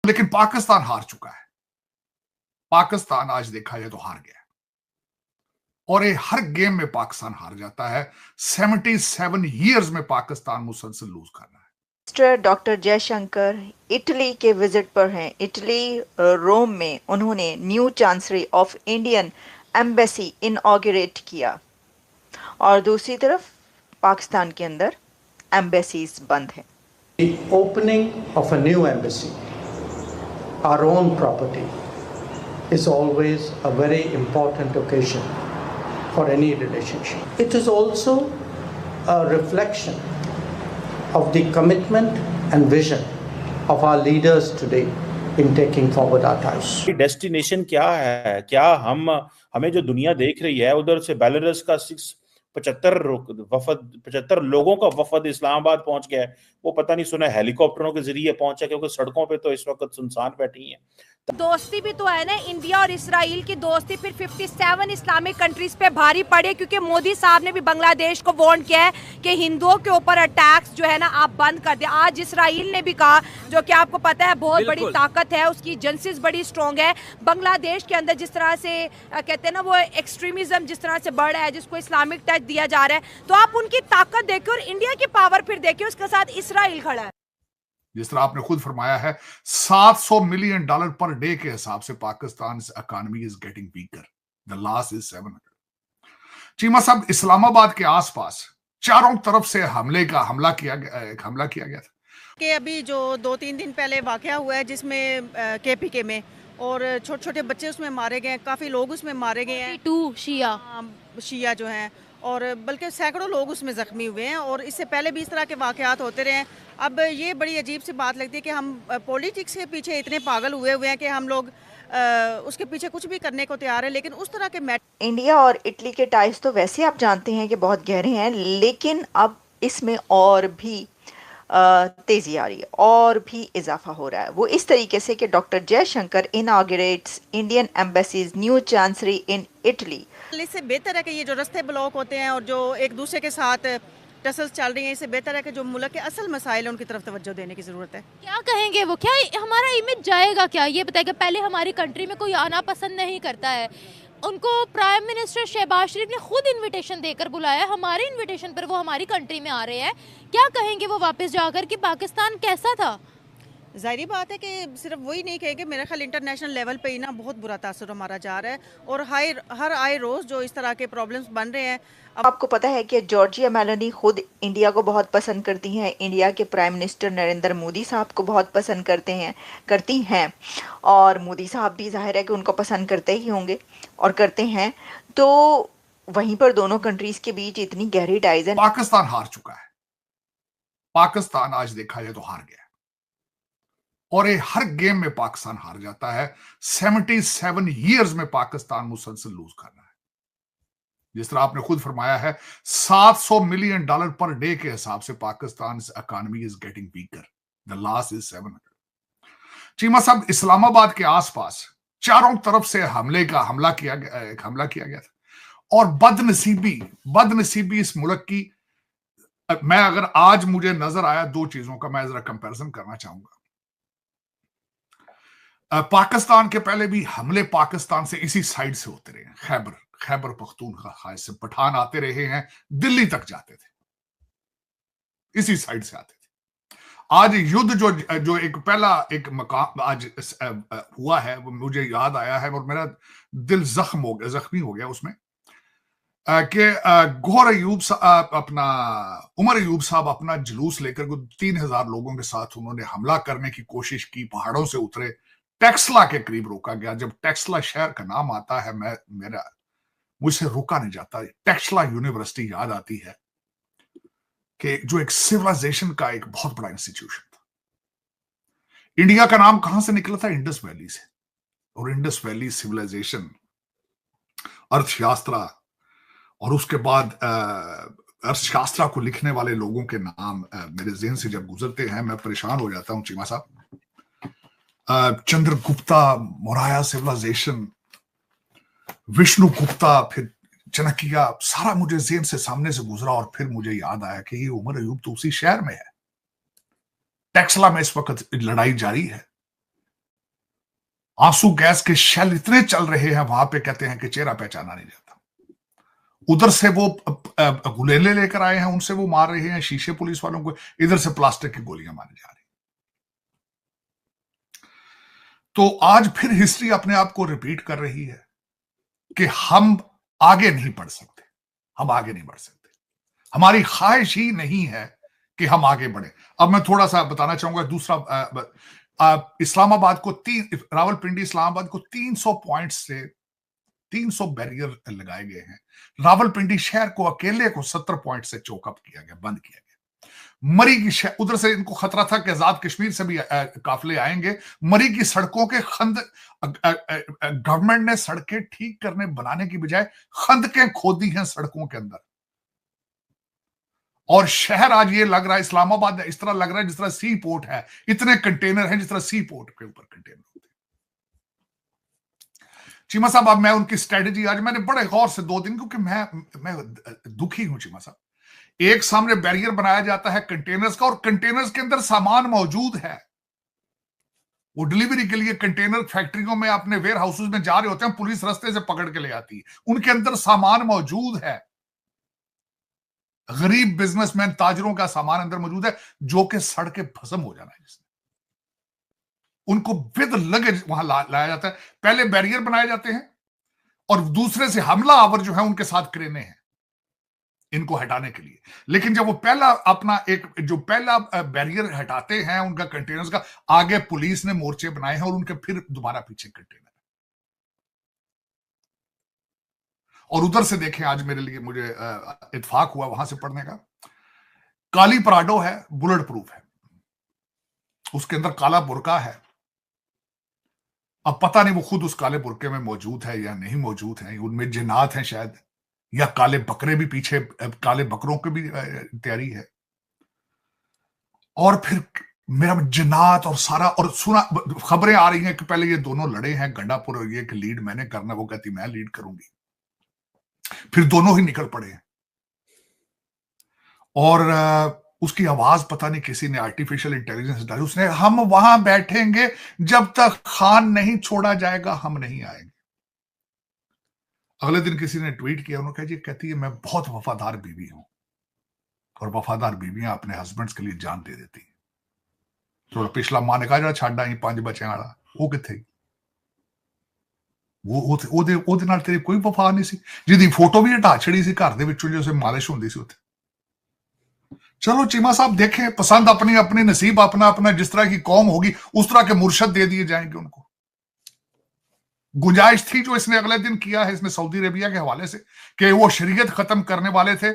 लेकिन पाकिस्तान हार चुका है। पाकिस्तान आज देखा जाए तो हार गया और ये हर गेम में पाकिस्तान हार जाता है। 77 ईयर्स में पाकिस्तान मुसलसल लूज कर रहा है। मिस्टर डॉक्टर जयशंकर इटली के विजिट पर हैं। इटली रोम में उन्होंने new chancellery of Indian embassy inaugurate किया और दूसरी तरफ पाकिस्तान के अंदर एम्बेसीज बंद हैं। The opening of a new embassy, our own property, is always a very important occasion for any relationship. It is also a reflection of the commitment and vision of our leaders today in taking forward our ties. Destination क्या है? क्या हमें जो दुनिया देख रही है, उधर से बेलारूस का 75 लोगों का वफद इस्लामाबाद पहुंच गया है। वो पता नहीं सुना हेलीकॉप्टरों के जरिए पहुंचा, क्योंकि सड़कों पे तो इस वक्त सुनसान बैठी हैं। दोस्ती भी तो है ना, इंडिया और इसराइल की दोस्ती फिर 57 इस्लामिक कंट्रीज पे भारी पड़े, क्योंकि मोदी साहब ने भी बांग्लादेश को वार्न किया है कि हिंदुओं के ऊपर अटैक्स जो है ना आप बंद कर दें। आज इसराइल ने भी कहा, जो कि आपको पता है बहुत बड़ी ताकत है, उसकी एजेंसीज बड़ी स्ट्रॉन्ग है। बांग्लादेश के अंदर जिस तरह से कहते हैं ना वो एक्सट्रीमिज्म जिस तरह से बढ़ रहा है, जिसको इस्लामिक टच दिया जा रहा है, तो आप उनकी ताकत देखिए और इंडिया की पावर फिर देखिए, उसके साथ इसराइल खड़ा है। जिस तरह आपने खुद फरमाया है, $700 मिलियन पर डे के हिसाब से Pakistan economy is getting weaker, the loss is 700। Cheema साहब, इस्लामाबाद के आसपास चारों तरफ से हमला किया गया था कि अभी जो 2-3 दिन पहले वाकया हुआ है जिसमें केपीके में और छोटे छोटे बच्चे उसमें मारे गए हैं, काफी लोग उसमें मारे गए हैं, 2 शिया जो हैं, और बल्कि सैकड़ों लोग उसमें ज़ख्मी हुए हैं। और इससे पहले भी इस तरह के वाक़यात होते रहे हैं। अब ये बड़ी अजीब सी बात लगती है कि हम पॉलिटिक्स के पीछे इतने पागल हुए हैं कि हम लोग उसके पीछे कुछ भी करने को तैयार है, लेकिन उस तरह के इंडिया और इटली के टाइज तो वैसे आप जानते हैं कि बहुत गहरे हैं, लेकिन अब इसमें और भी तेजी आ रही है और भी इजाफा हो रहा है। वो इस तरीके से कि doctor Jaishankar inaugurates Indian embassies new chancellery in Italy. इससे बेहतर है कि ये जो रास्ते ब्लॉक होते हैं और जो एक दूसरे के साथ टसल्स चल रही हैं, इससे बेहतर है कि जो मुल्क के असल मसाइल हैं उनकी तरफ तवज्जो देने की ज़रूरत है। क्या कहेंगे वो, क्या हमारा इमेज जाएगा क्या? ये बताएगा, पहले हमारी कंट्री में कोई आना पसंद नहीं करता है, उनको प्राइम मिनिस्टर शहबाज शरीफ ने खुद इनविटेशन देकर बुलाया, हमारे इनविटेशन पर वो हमारी कंट्री में आ रहे हैं। क्या कहेंगे वो वापस जाकर कि पाकिस्तान कैसा था? ज़ाहिर बात है कि सिर्फ वही नहीं कहेंगे, मेरा ख्याल इंटरनेशनल लेवल पे ही ना बहुत बुरा तासुर हमारा जा रहा है और हर आए रोज़ जो इस तरह के प्रॉब्लम्स बन रहे हैं। अब आपको पता है कि जॉर्जिया मेलोनी खुद इंडिया को बहुत पसंद करती हैं, इंडिया के प्राइम मिनिस्टर नरेंद्र मोदी साहब को बहुत पसंद करती हैं और मोदी साहब भी जाहिर है कि उनको पसंद करते ही होंगे और करते हैं। तो वहीं पर दोनों कंट्रीज के बीच इतनी गहरी टाइज है। पाकिस्तान हार चुका है। पाकिस्तान आज देखा जाए तो हार गया और ये हर गेम में पाकिस्तान हार जाता है। 77 ईयर्स में पाकिस्तान मुसलसल लूज कर रहा है। जिस तरह आपने खुद फरमाया है, $700 मिलियन पर डे के हिसाब से Pakistan economy is getting weaker, the loss is 700। Cheema साहब, इस्लामाबाद के आसपास चारों तरफ से हमला किया गया था और बदनसीबी इस मुल्क की, मैं अगर आज मुझे नजर आया दो चीजों का मैं जरा कंपैरिजन करना चाहूंगा। पाकिस्तान के पहले भी हमले पाकिस्तान से इसी साइड से होते रहे, खैबर पख्तूनख्वा से पठान आते रहे हैं, दिल्ली तक जाते थे, इसी साइड से आते थे। आज युद्ध जो एक मकाम आज हुआ है, वो मुझे याद आया है और मेरा दिल जख्मी हो गया उसमें कि उमर अयूब साहब अपना जुलूस लेकर 3000 लोगों के साथ उन्होंने हमला करने की कोशिश की, पहाड़ों से उतरे, टेक्सला के करीब रोका गया। जब टेक्सला शहर का नाम आता है मुझसे रुका नहीं जाता। टेक्सला यूनिवर्सिटी याद आती है कि जो एक सिविलाइजेशन का एक बहुत बड़ा इंस्टीट्यूशन था। इंडिया का नाम कहां से निकला था? इंडस वैली से। और इंडस वैली सिविलाइजेशन, अर्थशास्त्र, और उसके बाद अर्थशास्त्र को लिखने वाले लोगों के नाम मेरे ज़हन से जब गुजरते हैं मैं परेशान हो जाता हूं। चीमा साहब, चंद्रगुप्ता मौर्य सिविलाइजेशन, विष्णु गुप्ता, फिर चाणक्य, सारा मुझे ज़हन से सामने से गुजरा और फिर मुझे याद आया कि ये उमर अयूब तो उसी शहर में है। टेक्सला में इस वक्त लड़ाई जारी है। आंसू गैस के शेल इतने चल रहे हैं वहां पे, कहते हैं कि चेहरा पहचाना नहीं जाता। उधर से वो गुलेले लेकर आए हैं, उनसे वो मार रहे हैं शीशे पुलिस वालों को, इधर से प्लास्टिक की गोलियां मारी जा रही। तो आज फिर हिस्ट्री अपने आप को रिपीट कर रही है कि हम आगे नहीं बढ़ सकते, हम आगे नहीं बढ़ सकते, हमारी ख्वाहिश ही नहीं है कि हम आगे बढ़े। अब मैं थोड़ा सा बताना चाहूंगा दूसरा, इस्लामाबाद को रावलपिंडी इस्लामाबाद को 300 पॉइंट्स से 300 बैरियर लगाए गए हैं। रावलपिंडी शहर को अकेले को 70 पॉइंट से चौकअप किया गया, बंद किया गया। मरी की शहर, उधर से इनको खतरा था कि आजाद कश्मीर से भी काफिले आएंगे। मरी की सड़कों के गवर्नमेंट ने सड़कें ठीक करने बनाने की बजाय खंदकें खोदी हैं सड़कों के अंदर, और शहर आज ये लग रहा है, इस्लामाबाद इस तरह लग रहा है जिस तरह सी पोर्ट है, इतने कंटेनर हैं जिस तरह सी पोर्ट के ऊपर कंटेनर होते हैं। चीमा साहब, अब मैं उनकी स्ट्रेटेजी आज मैंने बड़े गौर से 2 दिन, क्योंकि मैं दुखी हूं चीमा साहब। एक सामने बैरियर बनाया जाता है कंटेनर्स का, और कंटेनर्स के अंदर सामान मौजूद है, वो डिलीवरी के लिए कंटेनर फैक्ट्रियों में अपने वेयर हाउसेस में जा रहे होते हैं, पुलिस रास्ते से पकड़ के ले आती है, उनके अंदर सामान मौजूद है, गरीब बिजनेसमैन ताजरों का सामान अंदर मौजूद है, जो कि सड़ के भस्म हो जाना है जिसने, उनको विद लगेज वहां लाया जाता है। पहले बैरियर बनाए जाते हैं और दूसरे से हमला आवर जो है उनके साथ क्रेने हैं इनको हटाने के लिए। लेकिन जब वो पहला बैरियर हटाते हैं उनका कंटेनर्स का, आगे पुलिस ने मोर्चे बनाए हैं और उनके फिर दोबारा पीछे कंटेनर। और उधर से देखें, आज मुझे इत्तेफाक हुआ वहां से पढ़ने का, काली पराडो है, बुलेट प्रूफ है, उसके अंदर काला बुर्का है। अब पता नहीं वो खुद उस काले बुर्के में मौजूद है या नहीं मौजूद है, उनमें जिन्नात हैं शायद, या काले बकरे भी पीछे, काले बकरों की भी तैयारी है। और फिर मेरा जिन्नात और सारा, और सुना खबरें आ रही हैं कि पहले ये दोनों लड़े हैं गंडापुर, और ये कि लीड मैंने करना, वो कहती मैं लीड करूंगी, फिर दोनों ही निकल पड़े हैं। और उसकी आवाज पता नहीं किसी ने आर्टिफिशियल इंटेलिजेंस डाली, उसने, हम वहां बैठेंगे जब तक खान नहीं छोड़ा जाएगा हम नहीं आएंगे। अगले दिन किसी ने ट्वीट किया, उन्होंने कहा जी, कहती है मैं बहुत वफादार बीवी हूं, और वफादार बीवियां अपने हस्बैंड्स के लिए जान दे देती हैं। थोड़ा पिछला मां ने कहा जरा छाड़ा ही 5 बच्चे वाला, वो किथे, ਉਹਦੇ ਨਾਲ ਤੇਰੀ ਕੋਈ ਵਫਾ ਨਹੀਂ ਸੀ, ਜਿਹਦੀ ਫੋਟੋ ਵੀ ਹਟਾ ਛੜੀ ਸੀ ਘਰ ਦੇ ਵਿੱਚੋਂ, ਜਿਵੇਂ ਮਾਲਿਸ਼ ਹੁੰਦੀ ਸੀ ਉੱਥੇ। चलो चीमा साहब, देखें, पसंद अपनी अपनी, नसीब अपना अपना, जिस तरह की कौम होगी उस तरह के मुर्शद दे दिए जाएंगे उनको। गुंजाइश थी जो इसने अगले दिन किया है, इसने सऊदी अरेबिया के हवाले से, कि वो शरीयत खत्म करने वाले थे,